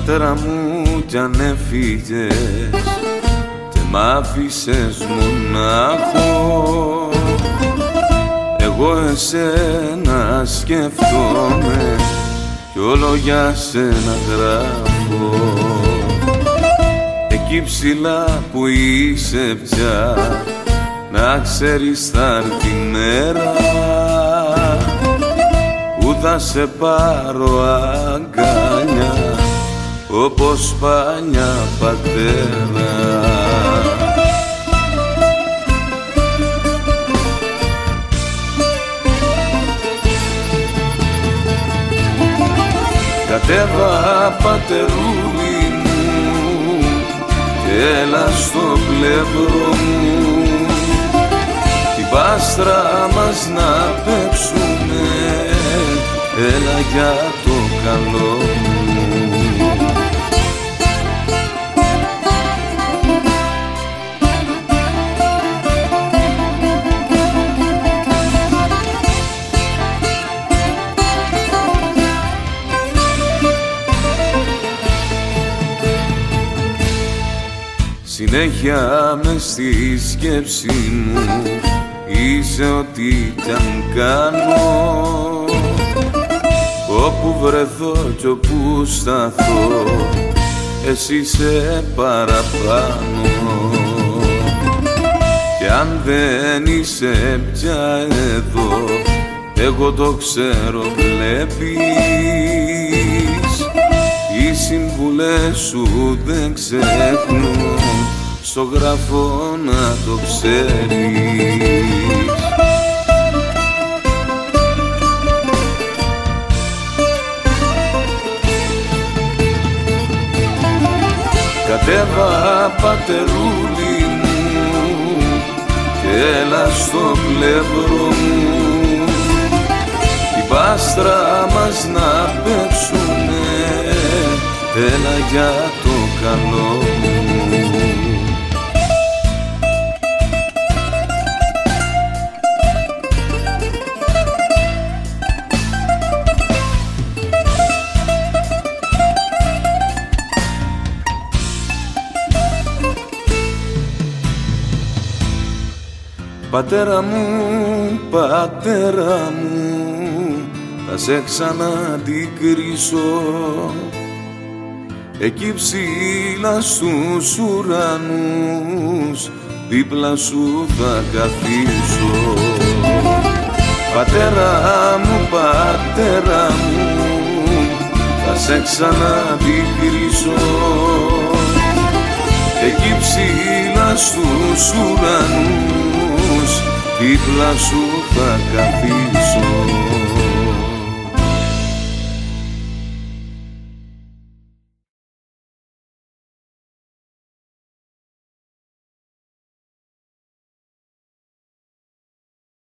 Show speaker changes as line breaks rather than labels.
Πατέρα μου κι αν έφυγες και μ' άφησες μονάχο, εγώ εσένα σκέφτομαι κι όλο για σένα γράφω. Εκεί ψηλά που είσαι πια, να ξέρεις θα έρθει η μέρα που θα σε πάρω αγκαλιά όπως παλιά πατέρα. Κατέβα πατερούλι μου και έλα στο πλευρό μου, την πάστρα μας να παίξουμε, έλα για το καλό μου. Συνέχεια μες στη σκέψη μου είσαι ό,τι κι αν κάνω, όπου βρεθώ κι όπου σταθώ εσύ είσαι παραπάνω. Κι αν δεν είσαι πια εδώ, εγώ το ξέρω βλέπεις, οι συμβουλές σου δεν ξεχνούν, στο γράφω να το ξέρεις. Κατέβα πατερούλι μου και έλα στο πλευρό μου, την πάστρα μας να παίξουνε, έλα για το καλό μου. Πατέρα μου, πατέρα μου, θα σε ξαναντικρίσω, εκεί ψηλά στους ουρανούς, δίπλα σου θα καθίσω. Πατέρα μου, πατέρα μου, θα σε ξαναντικρίσω, εκεί ψηλά στους ουρανούς, δίπλα σου θα καθίσω.